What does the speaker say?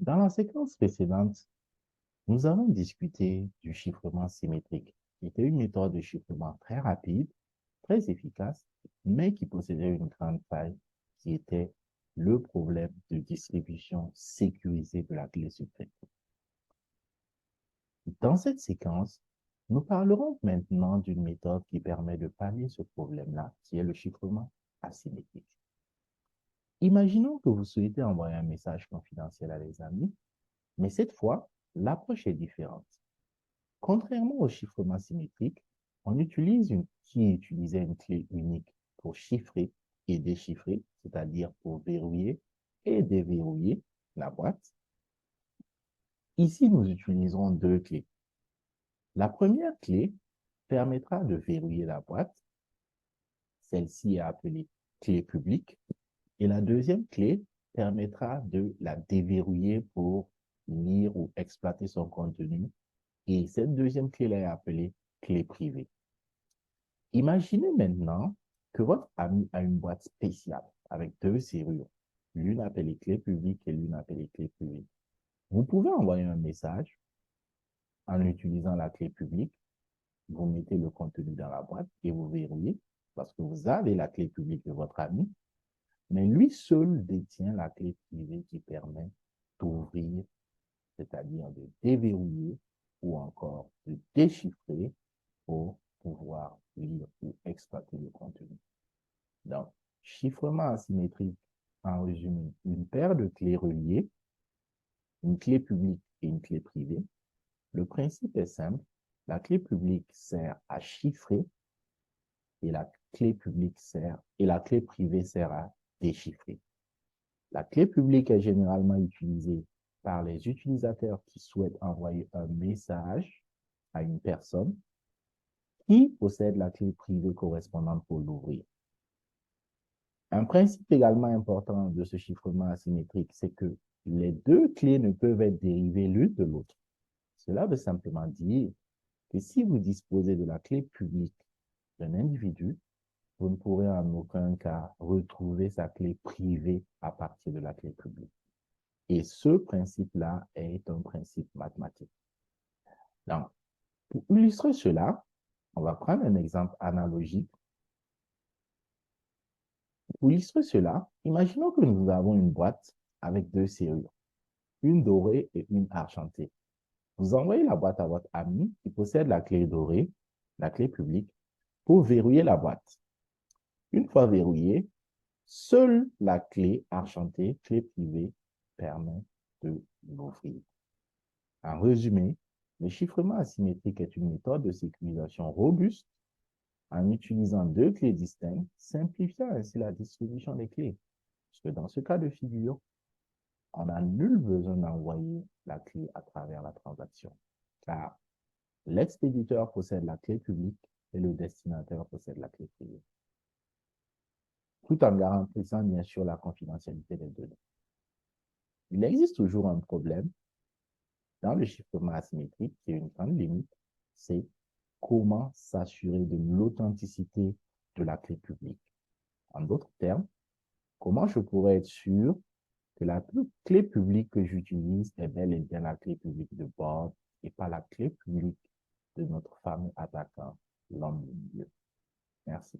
Dans la séquence précédente, nous avons discuté du chiffrement symétrique, qui était une méthode de chiffrement très rapide, très efficace, mais qui possédait une grande faille, qui était le problème de distribution sécurisée de la clé secrète. Dans cette séquence, nous parlerons maintenant d'une méthode qui permet de pallier ce problème-là, qui est le chiffrement asymétrique. Imaginons que vous souhaitez envoyer un message confidentiel à des amis, mais cette fois, l'approche est différente. Contrairement au chiffrement symétrique, qui utilisait une clé unique pour chiffrer et déchiffrer, c'est-à-dire pour verrouiller et déverrouiller la boîte. Ici, nous utilisons deux clés. La première clé permettra de verrouiller la boîte. Celle-ci est appelée clé publique. Et la deuxième clé permettra de la déverrouiller pour lire ou exploiter son contenu. Et cette deuxième clé-là est appelée clé privée. Imaginez maintenant que votre ami a une boîte spéciale avec deux serrures, l'une appelée clé publique et l'une appelée clé privée. Vous pouvez envoyer un message en utilisant la clé publique. Vous mettez le contenu dans la boîte et vous verrouillez parce que vous avez la clé publique de votre ami, mais lui seul détient la clé privée qui permet d'ouvrir, c'est-à-dire de déverrouiller ou encore de déchiffrer pour pouvoir lire ou exploiter le contenu. Donc, chiffrement asymétrique, en résumé, une paire de clés reliées, une clé publique et une clé privée. Le principe est simple. La clé publique sert à chiffrer et la clé privée sert à déchiffrer. La clé publique est généralement utilisée par les utilisateurs qui souhaitent envoyer un message à une personne qui possède la clé privée correspondante pour l'ouvrir. Un principe également important de ce chiffrement asymétrique, c'est que les deux clés ne peuvent être dérivées l'une de l'autre. Cela veut simplement dire que si vous disposez de la clé publique d'un individu, vous ne pourrez en aucun cas retrouver sa clé privée à partir de la clé publique. Et ce principe-là est un principe mathématique. Donc, pour illustrer cela, on va prendre un exemple analogique. Pour illustrer cela, imaginons que nous avons une boîte avec deux serrures, une dorée et une argentée. Vous envoyez la boîte à votre ami qui possède la clé dorée, la clé publique, pour verrouiller la boîte. Une fois verrouillée, seule la clé argentée, clé privée, permet de l'ouvrir. En résumé, le chiffrement asymétrique est une méthode de sécurisation robuste en utilisant deux clés distinctes, simplifiant ainsi la distribution des clés. Parce que dans ce cas de figure, on n'a nul besoin d'envoyer la clé à travers la transaction, car l'expéditeur possède la clé publique et le destinataire possède la clé privée, tout en garantissant bien sûr la confidentialité des données. Il existe toujours un problème dans le chiffrement asymétrique qui est une grande limite, c'est comment s'assurer de l'authenticité de la clé publique. En d'autres termes, comment je pourrais être sûr que la clé publique que j'utilise est bel et bien la clé publique de bord et pas la clé publique de notre fameux attaquant, l'homme du milieu. Merci.